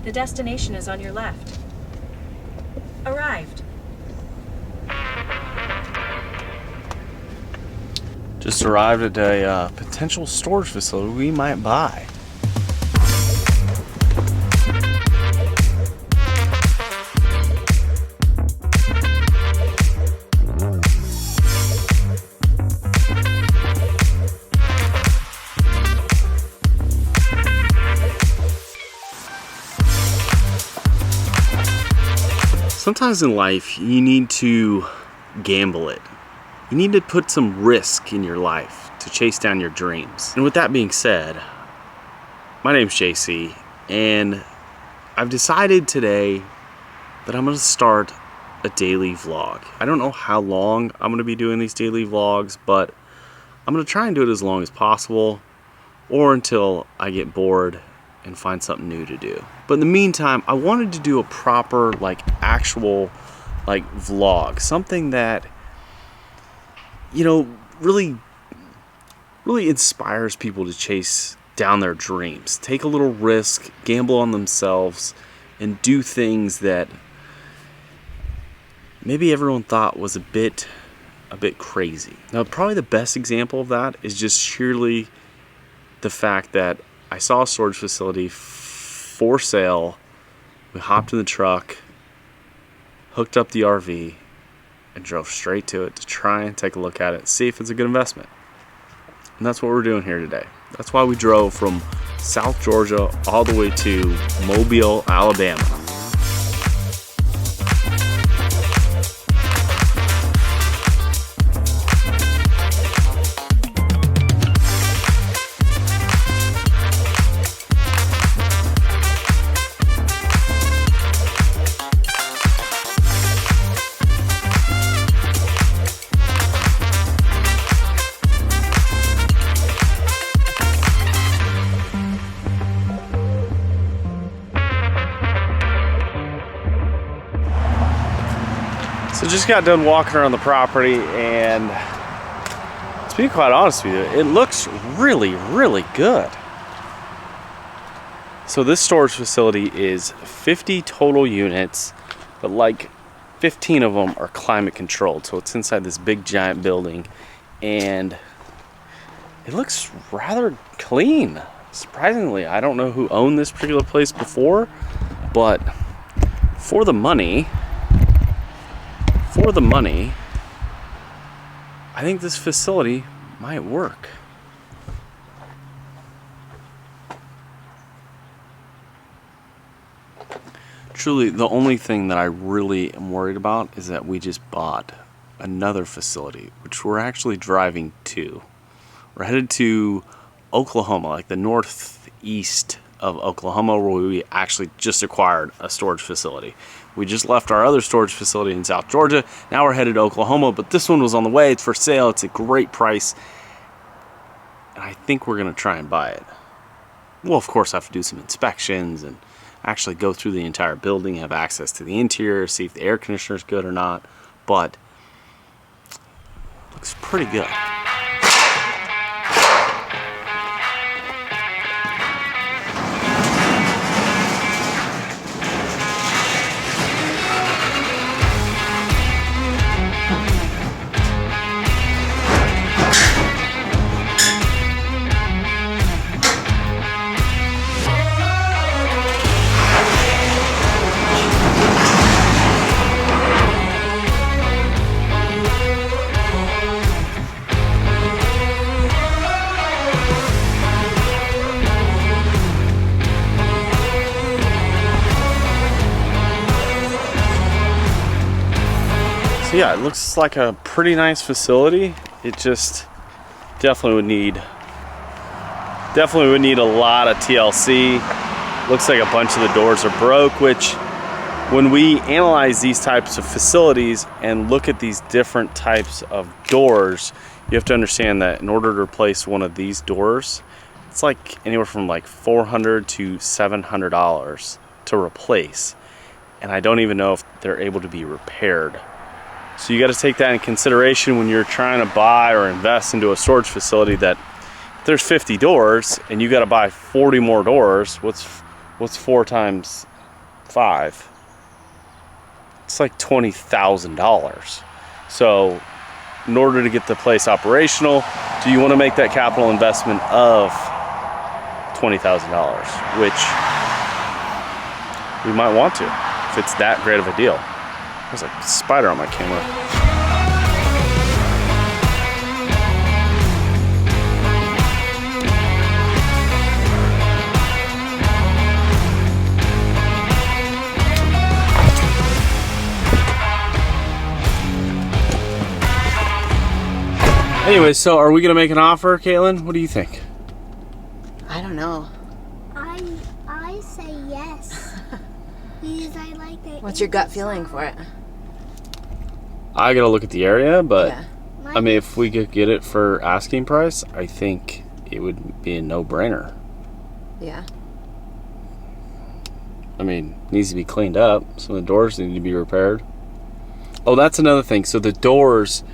The destination is on your left. Arrived. Just arrived at a potential storage facility we might buy. Sometimes in life, you need to gamble it. You need to put some risk in your life to chase down your dreams. And with that being said, my name's JC, and I've decided today that I'm gonna start a daily vlog. I don't know how long I'm gonna be doing these daily vlogs, but I'm gonna try and do it as long as possible, or until I get bored and find something new to do. But in the meantime, I wanted to do a proper, actual vlog, something that, you know, really inspires people to chase down their dreams, take a little risk, gamble on themselves, and do things that maybe everyone thought was a bit crazy. Now, probably the best example of that is just sheerly the fact that I saw a storage facility for sale. We hopped in the truck, hooked up the RV, and drove straight to it to try and take a look at it, see if it's a good investment. And that's what we're doing here today. That's why we drove from South Georgia all the way to Mobile, Alabama. So just got done walking around the property, and to be quite honest with you, it looks really good. So this storage facility is 50 total units, but 15 of them are climate controlled. So it's inside this big giant building, and it looks rather clean. Surprisingly, I don't know who owned this particular place before, but for the money, I think this facility might work. Truly, the only thing that I really am worried about is that we just bought another facility, which we're actually driving to. We're headed to Oklahoma, the northeast of Oklahoma, where we actually just acquired a storage facility. We just left our other storage facility in South Georgia. Now we're headed to Oklahoma, but this one was on the way. It's for sale. It's a great price, and I think we're gonna try and buy it. We'll of course have to do some inspections and actually go through the entire building, have access to the interior, see if the air conditioner is good or not, but looks pretty good. So yeah, it looks like a pretty nice facility. It just definitely would need a lot of TLC. Looks like a bunch of the doors are broke, which when we analyze these types of facilities and look at these different types of doors, you have to understand that in order to replace one of these doors, it's like anywhere from $400 to $700 to replace. And I don't even know if they're able to be repaired. So you got to take that in consideration when you're trying to buy or invest into a storage facility, that if there's 50 doors and you got to buy 40 more doors, what's 4 times 5, it's like $20,000. So in order to get the place operational, do you want to make that capital investment of $20,000, which we might want to if it's that great of a deal. There's a spider on my camera. Anyway, so are we gonna make an offer, Caitlin? What do you think? I don't know. I say yes. Because I like that. What's your gut feeling for it? I gotta look at the area, but Yeah. I mean, if we could get it for asking price, I think it would be a no-brainer. Yeah. I mean, it needs to be cleaned up. Some of the doors need to be repaired. Oh, that's another thing. So the doors,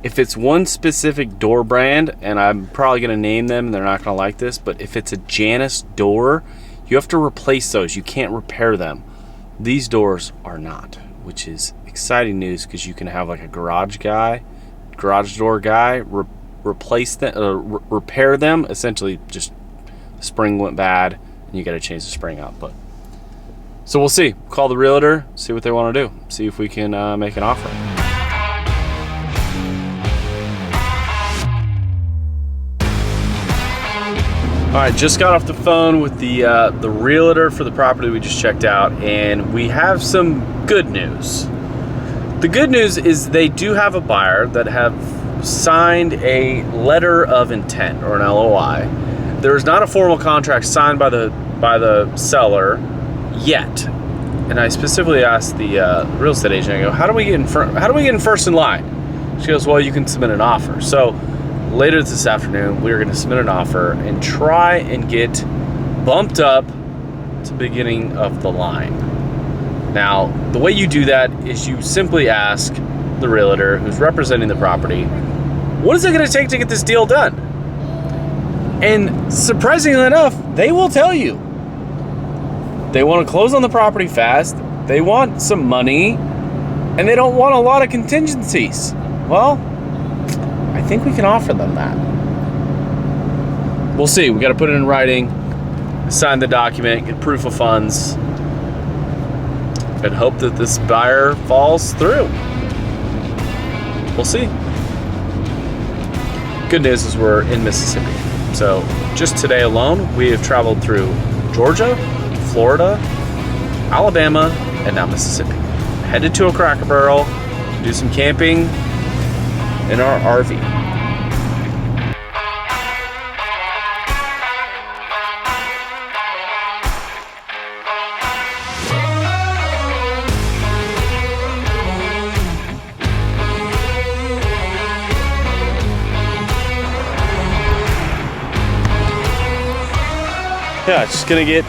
if it's one specific door brand, and I'm probably going to name them, they're not going to like this, but if it's a Janus door, you have to replace those. You can't repair them. These doors are not, which is exciting news because you can have like a garage door guy, replace them, repair them. Essentially, just the spring went bad, and you got to change the spring out. But so we'll see. Call the realtor, see what they want to do, see if we can make an offer. All right, just got off the phone with the realtor for the property we just checked out, and we have some good news. The good news is they do have a buyer that have signed a letter of intent, or an LOI. There is not a formal contract signed by the seller yet. And I specifically asked the real estate agent, I go, how do we get in first in line? She goes, well, you can submit an offer. So later this afternoon, we're going to submit an offer and try and get bumped up to the beginning of the line. Now, the way you do that is you simply ask the realtor who's representing the property, what is it going to take to get this deal done? And surprisingly enough, they will tell you. They want to close on the property fast, they want some money, and they don't want a lot of contingencies. Well, I think we can offer them that. We'll see. We got to put it in writing, sign the document, get proof of funds, and hope that this buyer falls through. We'll see. Good news is we're in Mississippi. So just today alone, we have traveled through Georgia, Florida, Alabama, and now Mississippi. Headed to a Cracker Barrel, do some camping in our RV. Yeah, just gonna get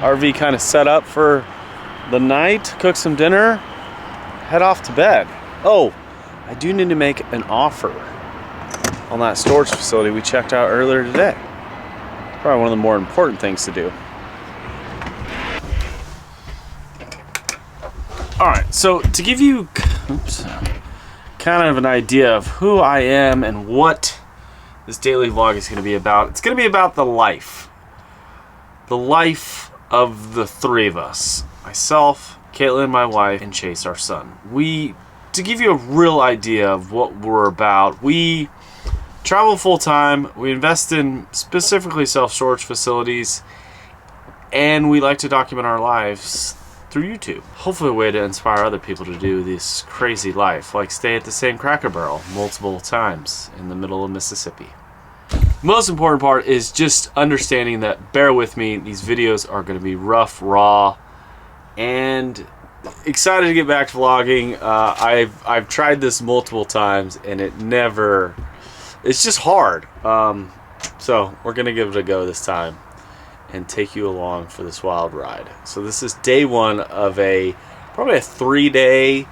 RV kind of set up for the night, cook some dinner, head off to bed. Oh, I do need to make an offer on that storage facility we checked out earlier today. Probably one of the more important things to do. All right, so to give you kind of an idea of who I am and what this daily vlog is going to be about, it's going to be about the life of the three of us, myself, Caitlin, my wife, and Chase, our son. To give you a real idea of what we're about, we travel full-time, we invest in specifically self-storage facilities, and we like to document our lives through YouTube. Hopefully a way to inspire other people to do this crazy life, like stay at the same Cracker Barrel multiple times in the middle of Mississippi. Most important part is just understanding that, bear with me, these videos are going to be rough, raw, and excited to get back to vlogging. I've tried this multiple times and it's just hard. So we're going to give it a go this time and take you along for this wild ride. So this is day one of probably a 3-day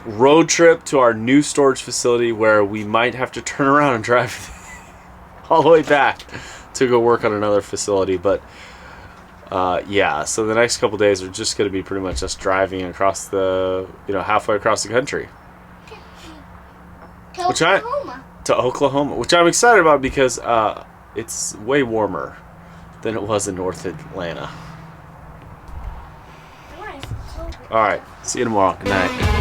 road trip to our new storage facility, where we might have to turn around and drive all the way back to go work on another facility. But Yeah, so the next couple days are just going to be pretty much us driving across the, halfway across the country. To Which I- Oklahoma. To Oklahoma, which I'm excited about because it's way warmer than it was in North Atlanta. Nice. So good. All right, see you tomorrow. Good night.